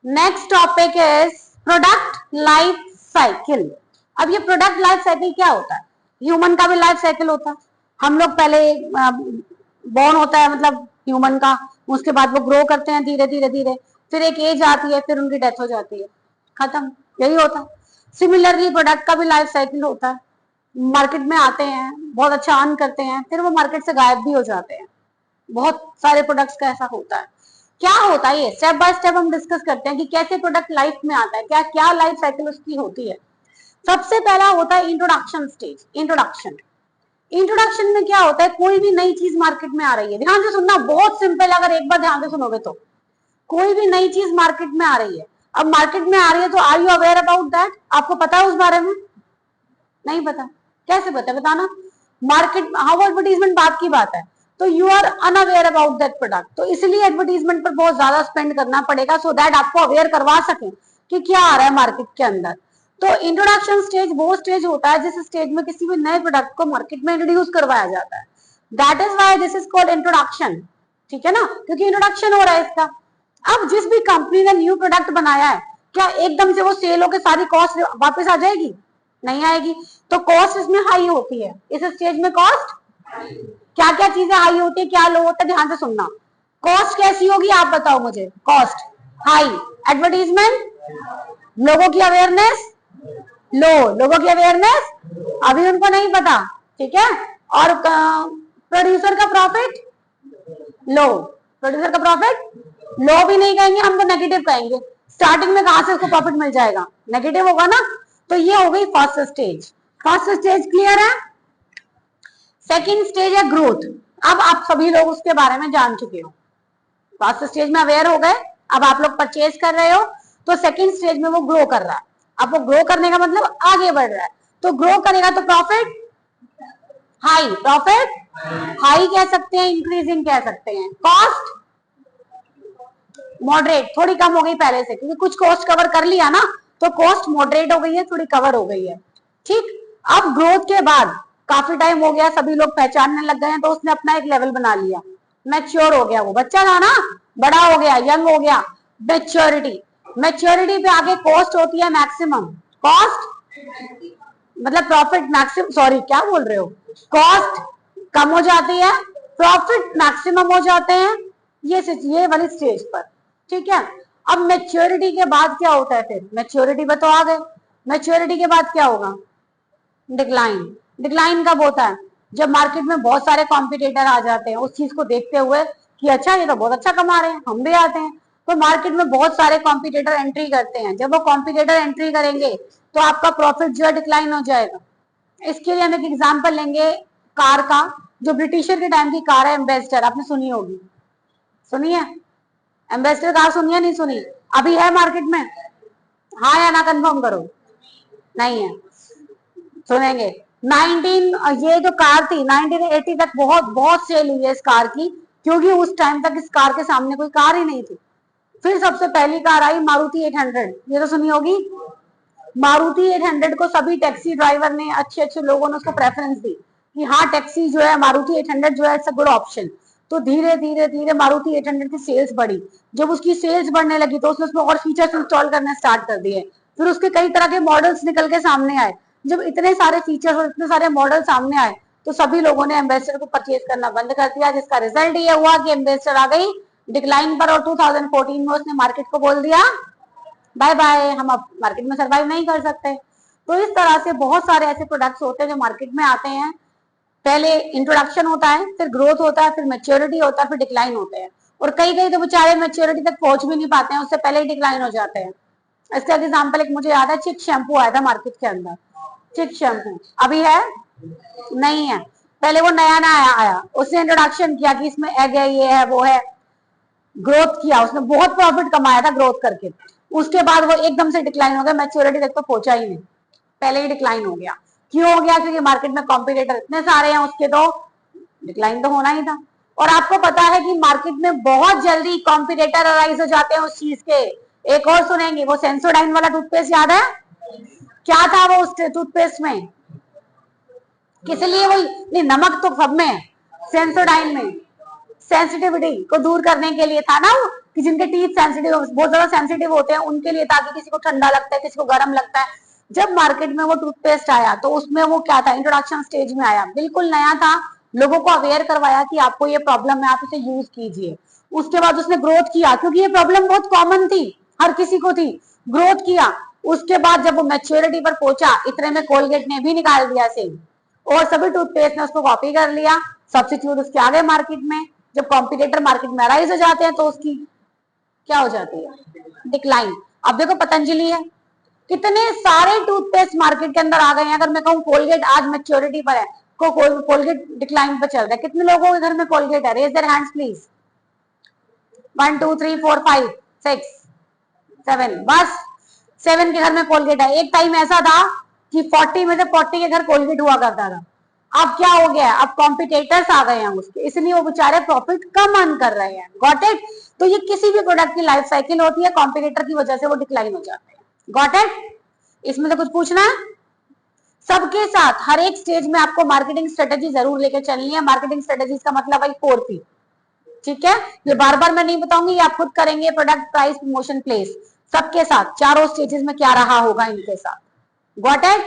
Next topic is product life cycle. अब ये product life cycle क्या होता है? ह्यूमन का भी लाइफ साइकिल होता है। हम लोग पहले बॉर्न होता है मतलब ह्यूमन का, उसके बाद वो ग्रो करते हैं धीरे धीरे धीरे, फिर एक एज आती है, फिर उनकी डेथ हो जाती है, खत्म, यही होता है। सिमिलरली प्रोडक्ट का भी लाइफ साइकिल होता है। मार्केट में आते हैं, बहुत अच्छा अर्न करते हैं, फिर वो मार्केट से गायब भी हो जाते हैं। बहुत सारे प्रोडक्ट्स का ऐसा होता है। क्या होता है ये स्टेप बाय स्टेप हम डिस्कस करते हैं कि कैसे प्रोडक्ट लाइफ में आता है, क्या क्या लाइफ साइकिल उसकी होती है। सबसे पहला होता है इंट्रोडक्शन स्टेज। इंट्रोडक्शन में क्या होता है, कोई भी नई चीज मार्केट में आ रही है, ध्यान से सुनना, बहुत सिंपल, अगर एक बार ध्यान से सुनोगे तो। कोई भी नई चीज मार्केट में आ रही है, अब मार्केट में आ रही है तो are you aware about that? आपको पता है उस बारे में? नहीं पता? कैसे पता, बताना। मार्केट हाउ एडवर्टीजमेंट बात की बात है, तो you are unaware about that product, तो इसलिए एडवर्टीजमेंट पर बहुत ज्यादा स्पेंड करना पड़ेगा सो दैट आपको अवेयर करवा सके कि क्या आ रहा है मार्केट के अंदर। तो इंट्रोडक्शन स्टेज वो स्टेज होता है जिस स्टेज में किसी भी नए प्रोडक्ट को मार्केट में इंट्रोड्यूस करवाया जाता है। That is why this is called introduction. ठीक है ना, क्योंकि इंट्रोडक्शन हो रहा है इसका। अब जिस भी कंपनी ने न्यू प्रोडक्ट बनाया है, क्या एकदम से वो सेल होकर सारी कॉस्ट वापस आ जाएगी? नहीं आएगी। तो कॉस्ट इसमें हाई होती है, इस स्टेज में कॉस्ट, क्या क्या चीजें हाई होती है, क्या लो होता है, ध्यान से सुनना। कॉस्ट कैसी होगी आप बताओ मुझे? कॉस्ट हाई, एडवर्टीजमेंट, लोगों की अवेयरनेस लो, लोगों की अवेयरनेस अभी उनको नहीं पता, ठीक है। और प्रोड्यूसर का प्रॉफिट लो, प्रोड्यूसर का प्रॉफिट लो भी नहीं कहेंगे, हम तो नेगेटिव कहेंगे। स्टार्टिंग में कहां से उसको प्रॉफिट मिल जाएगा? नेगेटिव होगा ना। तो ये हो गई first stage. First stage clear है। सेकंड स्टेज है ग्रोथ। अब आप सभी लोग उसके बारे में जान चुके हो, फर्स्ट स्टेज में अवेयर हो गए, अब आप लोग परचेज कर रहे हो, तो सेकंड स्टेज में वो ग्रो कर रहा है। अब वो ग्रो करने का मतलब आगे बढ़ रहा है, तो ग्रो करेगा तो प्रॉफिट हाई, प्रॉफिट हाई कह सकते हैं, इंक्रीजिंग कह सकते हैं। कॉस्ट मॉडरेट, थोड़ी कम हो गई पहले से, क्योंकि कुछ कॉस्ट कवर कर लिया ना, तो कॉस्ट मॉडरेट हो गई है, थोड़ी कवर हो गई है। ठीक। अब ग्रोथ के बाद काफी टाइम हो गया, सभी लोग पहचानने लग गए हैं, तो उसने अपना एक लेवल बना लिया, मैच्योर हो गया। वो बच्चा था ना, बड़ा हो गया, यंग हो गया, मैच्योरिटी। मैच्योरिटी पे आगे कॉस्ट होती है मैक्सिमम। कॉस्ट मतलब प्रॉफिट मैक्सिमम, सॉरी क्या बोल रहे हो, कॉस्ट कम हो जाती है, प्रॉफिट मैक्सिमम हो जाते हैं, ये वाली स्टेज पर। ठीक है। अब मैच्योरिटी के बाद क्या होता है? फिर मैच्योरिटी पर तो आ गए, मैच्योरिटी के बाद क्या होगा? डिक्लाइन। डिक्लाइन कब होता है? जब मार्केट में बहुत सारे कॉम्पिटिटर आ जाते हैं, उस चीज को देखते हुए कि अच्छा ये तो बहुत अच्छा कमा रहे हैं, हम भी आते हैं, तो मार्केट में बहुत सारे कॉम्पिटिटर एंट्री करते हैं। जब वो कॉम्पिटिटर एंट्री करेंगे तो आपका प्रॉफिट जो है डिक्लाइन हो जाएगा। इसके लिए हम एक एग्जाम्पल लेंगे कार का, जो ब्रिटिशर के टाइम की कार है, एम्बेसडर, आपने सुनी होगी, सुनी है? एम्बेसडर कार सुनी है, नहीं सुनी? अभी है मार्केट में? हाँ या ना कंफर्म करो। नहीं है, सुनेंगे। 19 ये जो कार थी 1980 तक बहुत बहुत सेल हुई है इस कार की, क्योंकि उस टाइम तक इस कार के सामने कोई कार ही नहीं थी। फिर सबसे पहली कार आई मारुति 800, ये तो सुनी होगी। मारुति 800 को सभी टैक्सी ड्राइवर ने, अच्छे अच्छे लोगों ने उसको प्रेफरेंस दी कि हाँ टैक्सी जो है मारुति 800 जो है इट्स अ गुड ऑप्शन। तो धीरे धीरे धीरे मारुति 800 की सेल्स बढ़ी। जब उसकी सेल्स बढ़ने लगी तो उसने उसमें और फीचर्स इंस्टॉल करने स्टार्ट कर दिए। फिर उसके कई तरह के मॉडल्स निकल के सामने आए। जब इतने सारे फीचर्स और इतने सारे मॉडल सामने आए तो सभी लोगों ने एम्बेसडर को परचेज करना बंद कर दिया, जिसका रिजल्ट ये हुआ कि एम्बेसडर आ गई डिक्लाइन पर, और 2014 में उसने मार्केट को बोल दिया बाय बाय, हम अब मार्केट में सरवाइव नहीं कर सकते। तो इस तरह से बहुत सारे ऐसे प्रोडक्ट्स होते हैं जो मार्केट में आते हैं। पहले इंट्रोडक्शन होता है, फिर ग्रोथ होता है, फिर मैच्योरिटी होता है, फिर डिक्लाइन होते हैं। और कई कई तो बेचारे मैच्योरिटी तक पहुंच भी नहीं पाते हैं, उससे पहले ही डिक्लाइन हो जाते हैं। इसका एग्जाम्पल एक मुझे याद है, चिक शैम्पू आया था मार्केट के अंदर। चिक शैम्पू अभी है? नहीं है। पहले वो नया नया आया, उसने इंट्रोडक्शन किया कि इसमें एग है, ये है, वो है, ग्रोथ किया, उसने बहुत प्रॉफिट कमाया था ग्रोथ करके। उसके बाद वो एकदम से डिक्लाइन हो गया, मैच्योरिटी तक तो पहुंचा ही नहीं, पहले ही डिक्लाइन हो गया। क्यों हो गया? क्योंकि मार्केट में कॉम्पिटिटर इतने सारे हैं, उसके तो डिक्लाइन तो होना ही था। और आपको पता है कि मार्केट में बहुत जल्दी कॉम्पिटिटर अराइज हो जाते हैं उस चीज के। एक और सुनेंगे, वो सेंसोडाइन वाला टूथपेस्ट याद है? क्या था वो उस टूथपेस्ट में? किस लिए? वो नहीं, नमक तो सब में है, सेंसोडाइन में सेंसिटिविटी को दूर करने के लिए था ना वो, कि जिनके टीथ सेंसिटिव बहुत ज्यादा सेंसिटिव होते हैं उनके लिए, ताकि किसी को ठंडा लगता है, किसी को गर्म लगता है। जब मार्केट में वो टूथपेस्ट आया तो उसमें वो क्या था, इंट्रोडक्शन स्टेज में आया, बिल्कुल नया था, लोगों को अवेयर करवाया कि आपको ये प्रॉब्लम है, आप इसे यूज कीजिए। उसके बाद उसने ग्रोथ किया, क्योंकि ये प्रॉब्लम बहुत कॉमन थी, हर किसी को थी, ग्रोथ किया। उसके बाद जब वो मैच्योरिटी पर पहुंचा, इतने में कोलगेट ने भी निकाल दिया सेम, और सभी टूथपेस्ट ने उसको कॉपी कर लिया, सब्स्टिट्यूट उसके आ गए मार्केट में। जब कॉम्पिटिटर मार्केट में अराइज हो जाते हैं तो उसकी क्या हो जाती है, डिक्लाइन। अब देखो पतंजलि है, कितने सारे टूथपेस्ट मार्केट के अंदर आ गए हैं। अगर मैं कहूँ कोलगेट आज मैच्योरिटी पर है, कोलगेट डिक्लाइन पर चल रहा है। कितने लोगों के घर में कोलगेट है, रेज देयर हैंड्स प्लीज। 1 2 3 4 5 6 7, बस 7 के घर में कोलगेट है। एक टाइम ऐसा था कि 40 में से 40 के घर कोलगेट हुआ करता था। अब क्या हो गया, अब कॉम्पिटेटर्स आ गए हैं उसके, इसलिए वो बेचारे प्रॉफिट कम अर्न कर रहे हैं। Got it. तो ये किसी भी प्रोडक्ट की लाइफ साइकिल होती है, कॉम्पिटेटर की वजह से वो डिक्लाइन हो जाते हैं। Got it. इसमें से कुछ पूछना है? सबके साथ हर एक स्टेज में आपको मार्केटिंग स्ट्रेटेजी जरूर लेकर चलनी है। मार्केटिंग स्ट्रेटेजी का मतलब है 4P। ठीक है, ये बार बार मैं नहीं बताऊंगी, ये आप खुद करेंगे। प्रोडक्ट, प्राइस, प्रमोशन, प्लेस, सबके साथ चारों स्टेजेस में क्या रहा होगा इनके साथ। Got it.